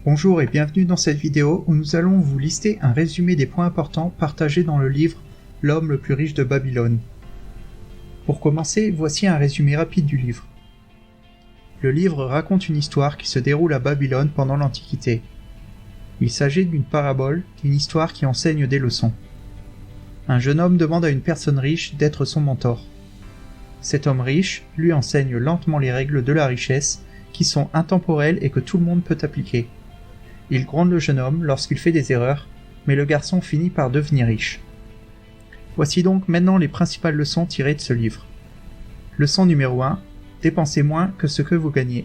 Bonjour et bienvenue dans cette vidéo où nous allons vous lister un résumé des points importants partagés dans le livre L'homme le plus riche de Babylone. Pour commencer, voici un résumé rapide du livre. Le livre raconte une histoire qui se déroule à Babylone pendant l'Antiquité. Il s'agit d'une parabole, une histoire qui enseigne des leçons. Un jeune homme demande à une personne riche d'être son mentor. Cet homme riche lui enseigne lentement les règles de la richesse qui sont intemporelles et que tout le monde peut appliquer. Il gronde le jeune homme lorsqu'il fait des erreurs, mais le garçon finit par devenir riche. Voici donc maintenant les principales leçons tirées de ce livre. Leçon numéro 1. Dépensez moins que ce que vous gagnez.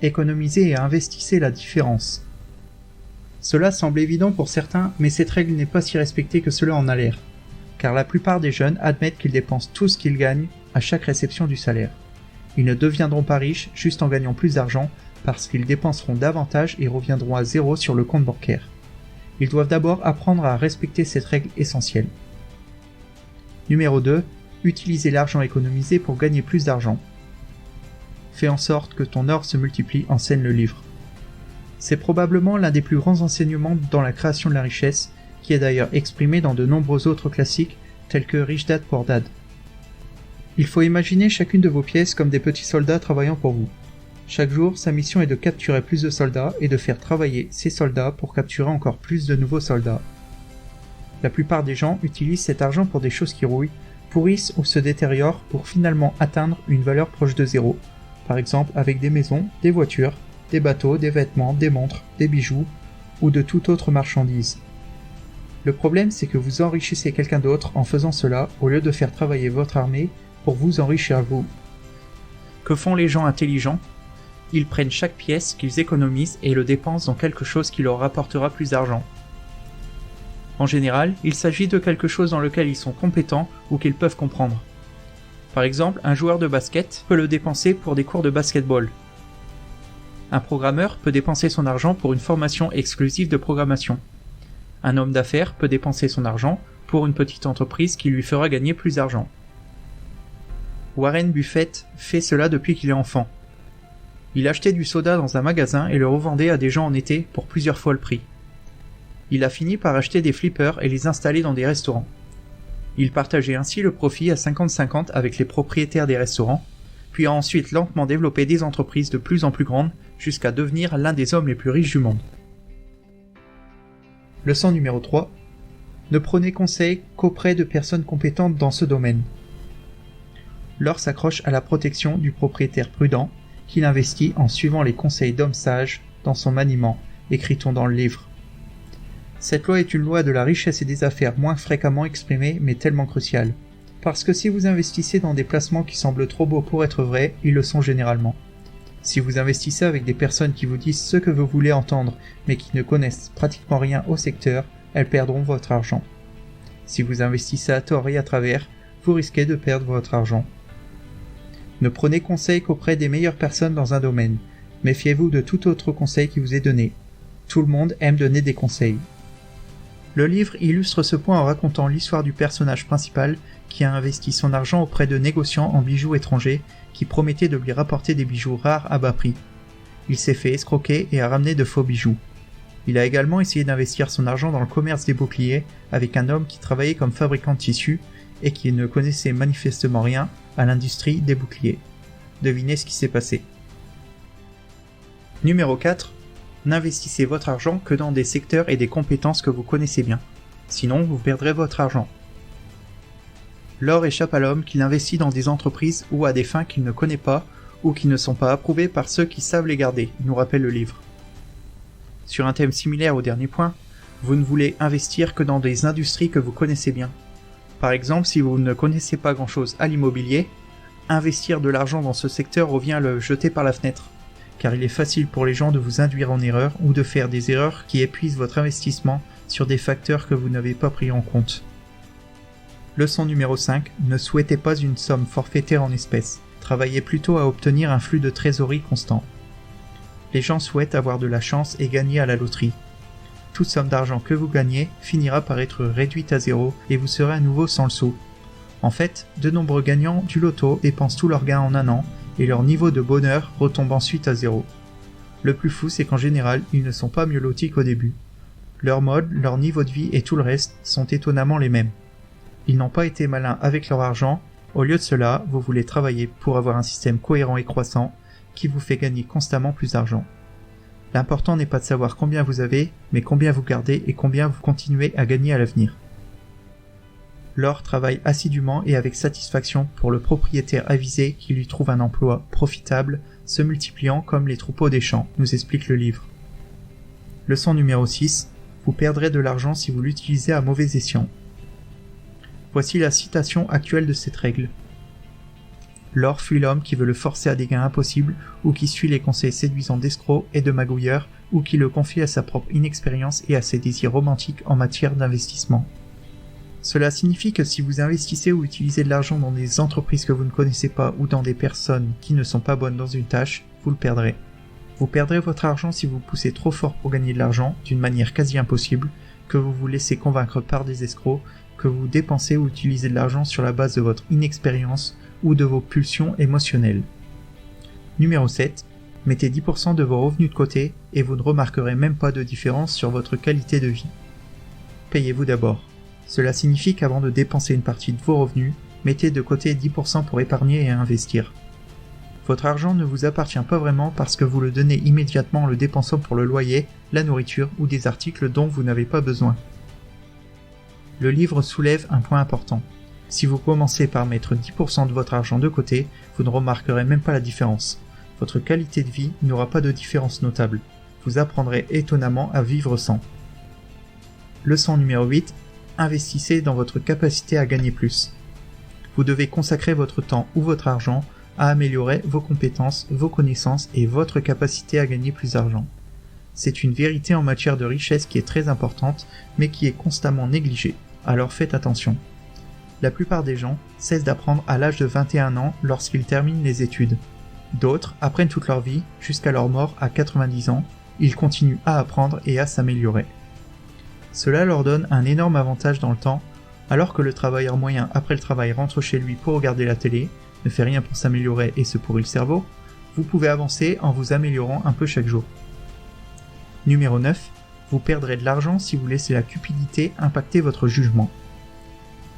Économisez et investissez la différence. Cela semble évident pour certains, mais cette règle n'est pas si respectée que cela en a l'air, car la plupart des jeunes admettent qu'ils dépensent tout ce qu'ils gagnent à chaque réception du salaire. Ils ne deviendront pas riches juste en gagnant plus d'argent, parce qu'ils dépenseront davantage et reviendront à zéro sur le compte bancaire. Ils doivent d'abord apprendre à respecter cette règle essentielle. Numéro 2. Utilisez l'argent économisé pour gagner plus d'argent. Fais en sorte que ton or se multiplie, enseigne le livre. C'est probablement l'un des plus grands enseignements dans la création de la richesse, qui est d'ailleurs exprimé dans de nombreux autres classiques tels que Rich Dad Poor Dad. Il faut imaginer chacune de vos pièces comme des petits soldats travaillant pour vous. Chaque jour, sa mission est de capturer plus de soldats et de faire travailler ces soldats pour capturer encore plus de nouveaux soldats. La plupart des gens utilisent cet argent pour des choses qui rouillent, pourrissent ou se détériorent pour finalement atteindre une valeur proche de zéro, par exemple avec des maisons, des voitures, des bateaux, des vêtements, des montres, des bijoux ou de toute autre marchandise. Le problème, c'est que vous enrichissez quelqu'un d'autre en faisant cela au lieu de faire travailler votre armée pour vous enrichir vous. Que font les gens intelligents ? Ils prennent chaque pièce qu'ils économisent et le dépensent dans quelque chose qui leur rapportera plus d'argent. En général, il s'agit de quelque chose dans lequel ils sont compétents ou qu'ils peuvent comprendre. Par exemple, un joueur de basket peut le dépenser pour des cours de basketball. Un programmeur peut dépenser son argent pour une formation exclusive de programmation. Un homme d'affaires peut dépenser son argent pour une petite entreprise qui lui fera gagner plus d'argent. Warren Buffett fait cela depuis qu'il est enfant. Il achetait du soda dans un magasin et le revendait à des gens en été pour plusieurs fois le prix. Il a fini par acheter des flippers et les installer dans des restaurants. Il partageait ainsi le profit à 50-50 avec les propriétaires des restaurants, puis a ensuite lentement développé des entreprises de plus en plus grandes jusqu'à devenir l'un des hommes les plus riches du monde. Leçon numéro 3. Ne prenez conseil qu'auprès de personnes compétentes dans ce domaine. L'or s'accroche à la protection du propriétaire prudent, qu'il investit en suivant les conseils d'hommes sages dans son maniement, écrit-on dans le livre. Cette loi est une loi de la richesse et des affaires moins fréquemment exprimée mais tellement cruciale. Parce que si vous investissez dans des placements qui semblent trop beaux pour être vrais, ils le sont généralement. Si vous investissez avec des personnes qui vous disent ce que vous voulez entendre mais qui ne connaissent pratiquement rien au secteur, elles perdront votre argent. Si vous investissez à tort et à travers, vous risquez de perdre votre argent. Ne prenez conseil qu'auprès des meilleures personnes dans un domaine. Méfiez-vous de tout autre conseil qui vous est donné. Tout le monde aime donner des conseils. Le livre illustre ce point en racontant l'histoire du personnage principal qui a investi son argent auprès de négociants en bijoux étrangers qui promettaient de lui rapporter des bijoux rares à bas prix. Il s'est fait escroquer et a ramené de faux bijoux. Il a également essayé d'investir son argent dans le commerce des boucliers avec un homme qui travaillait comme fabricant de tissus et qui ne connaissait manifestement rien à l'industrie des boucliers. Devinez ce qui s'est passé. Numéro 4. N'investissez votre argent que dans des secteurs et des compétences que vous connaissez bien. Sinon, vous perdrez votre argent. L'or échappe à l'homme qui l'investit dans des entreprises ou à des fins qu'il ne connaît pas ou qui ne sont pas approuvées par ceux qui savent les garder, nous rappelle le livre. Sur un thème similaire au dernier point, vous ne voulez investir que dans des industries que vous connaissez bien. Par exemple, si vous ne connaissez pas grand-chose à l'immobilier, investir de l'argent dans ce secteur revient à le jeter par la fenêtre, car il est facile pour les gens de vous induire en erreur ou de faire des erreurs qui épuisent votre investissement sur des facteurs que vous n'avez pas pris en compte. Leçon numéro 5. Ne souhaitez pas une somme forfaitaire en espèces. Travaillez plutôt à obtenir un flux de trésorerie constant. Les gens souhaitent avoir de la chance et gagner à la loterie. Toute somme d'argent que vous gagnez finira par être réduite à zéro et vous serez à nouveau sans le sou. En fait, de nombreux gagnants du loto dépensent tous leurs gains en un an et leur niveau de bonheur retombe ensuite à zéro. Le plus fou, c'est qu'en général, ils ne sont pas mieux lotis qu'au début. Leur mode, leur niveau de vie et tout le reste sont étonnamment les mêmes. Ils n'ont pas été malins avec leur argent, au lieu de cela, vous voulez travailler pour avoir un système cohérent et croissant qui vous fait gagner constamment plus d'argent. L'important n'est pas de savoir combien vous avez, mais combien vous gardez et combien vous continuez à gagner à l'avenir. L'or travaille assidûment et avec satisfaction pour le propriétaire avisé qui lui trouve un emploi profitable, se multipliant comme les troupeaux des champs, nous explique le livre. Leçon numéro 6. Vous perdrez de l'argent si vous l'utilisez à mauvais escient. Voici la citation actuelle de cette règle. L'or fuit l'homme qui veut le forcer à des gains impossibles ou qui suit les conseils séduisants d'escrocs et de magouilleurs ou qui le confie à sa propre inexpérience et à ses désirs romantiques en matière d'investissement. Cela signifie que si vous investissez ou utilisez de l'argent dans des entreprises que vous ne connaissez pas ou dans des personnes qui ne sont pas bonnes dans une tâche, vous le perdrez. Vous perdrez votre argent si vous poussez trop fort pour gagner de l'argent d'une manière quasi impossible, que vous vous laissez convaincre par des escrocs, que vous dépensez ou utilisez de l'argent sur la base de votre inexpérience ou de vos pulsions émotionnelles. Numéro 7. Mettez 10% de vos revenus de côté et vous ne remarquerez même pas de différence sur votre qualité de vie. Payez-vous d'abord. Cela signifie qu'avant de dépenser une partie de vos revenus, mettez de côté 10% pour épargner et investir. Votre argent ne vous appartient pas vraiment parce que vous le donnez immédiatement en le dépensant pour le loyer, la nourriture ou des articles dont vous n'avez pas besoin. Le livre soulève un point important. Si vous commencez par mettre 10% de votre argent de côté, vous ne remarquerez même pas la différence. Votre qualité de vie n'aura pas de différence notable. Vous apprendrez étonnamment à vivre sans. Leçon numéro 8. Investissez dans votre capacité à gagner plus. Vous devez consacrer votre temps ou votre argent à améliorer vos compétences, vos connaissances et votre capacité à gagner plus d'argent. C'est une vérité en matière de richesse qui est très importante, mais qui est constamment négligée, alors faites attention. La plupart des gens cessent d'apprendre à l'âge de 21 ans lorsqu'ils terminent les études. D'autres apprennent toute leur vie, jusqu'à leur mort à 90 ans, ils continuent à apprendre et à s'améliorer. Cela leur donne un énorme avantage dans le temps, alors que le travailleur moyen après le travail rentre chez lui pour regarder la télé, ne fait rien pour s'améliorer et se pourrit le cerveau, vous pouvez avancer en vous améliorant un peu chaque jour. Numéro 9. Vous perdrez de l'argent si vous laissez la cupidité impacter votre jugement.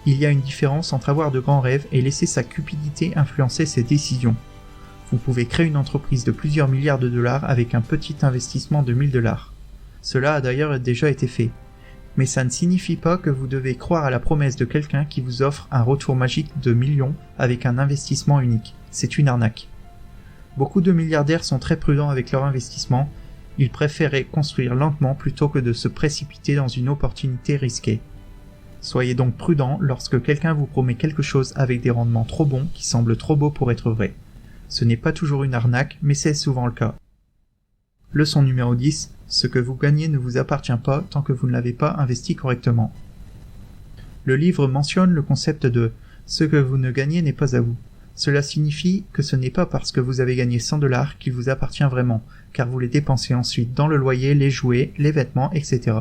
Il y a une différence entre avoir de grands rêves et laisser sa cupidité influencer ses décisions. Vous pouvez créer une entreprise de plusieurs milliards de dollars avec un petit investissement de 1000 dollars. Cela a d'ailleurs déjà été fait. Mais ça ne signifie pas que vous devez croire à la promesse de quelqu'un qui vous offre un retour magique de millions avec un investissement unique. C'est une arnaque. Beaucoup de milliardaires sont très prudents avec leur investissement. Ils préféraient construire lentement plutôt que de se précipiter dans une opportunité risquée. Soyez donc prudent lorsque quelqu'un vous promet quelque chose avec des rendements trop bons qui semblent trop beaux pour être vrais. Ce n'est pas toujours une arnaque, mais c'est souvent le cas. Leçon numéro 10. Ce que vous gagnez ne vous appartient pas tant que vous ne l'avez pas investi correctement. Le livre mentionne le concept de « ce que vous ne gagnez n'est pas à vous ». Cela signifie que ce n'est pas parce que vous avez gagné 100 dollars qu'il vous appartient vraiment, car vous les dépensez ensuite dans le loyer, les jouets, les vêtements, etc.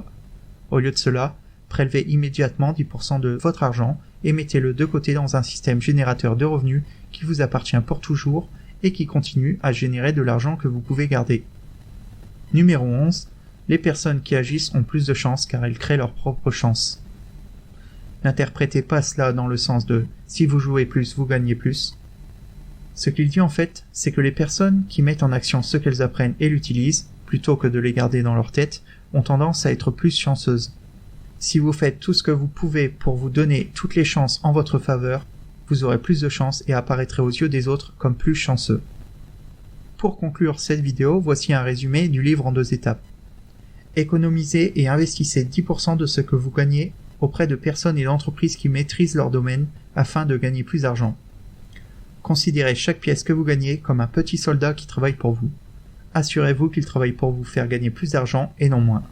Au lieu de cela, prélevez immédiatement 10% de votre argent et mettez-le de côté dans un système générateur de revenus qui vous appartient pour toujours et qui continue à générer de l'argent que vous pouvez garder. Numéro 11. Les personnes qui agissent ont plus de chance car elles créent leur propre chance. N'interprétez pas cela dans le sens de « si vous jouez plus, vous gagnez plus ». Ce qu'il dit en fait, c'est que les personnes qui mettent en action ce qu'elles apprennent et l'utilisent, plutôt que de les garder dans leur tête, ont tendance à être plus chanceuses. Si vous faites tout ce que vous pouvez pour vous donner toutes les chances en votre faveur, vous aurez plus de chance et apparaîtrez aux yeux des autres comme plus chanceux. Pour conclure cette vidéo, voici un résumé du livre en 2 étapes. Économisez et investissez 10% de ce que vous gagnez auprès de personnes et d'entreprises qui maîtrisent leur domaine afin de gagner plus d'argent. Considérez chaque pièce que vous gagnez comme un petit soldat qui travaille pour vous. Assurez-vous qu'il travaille pour vous faire gagner plus d'argent et non moins.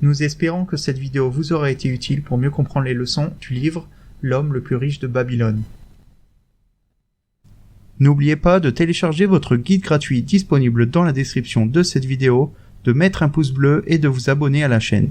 Nous espérons que cette vidéo vous aura été utile pour mieux comprendre les leçons du livre « L'homme le plus riche de Babylone ». N'oubliez pas de télécharger votre guide gratuit disponible dans la description de cette vidéo, de mettre un pouce bleu et de vous abonner à la chaîne.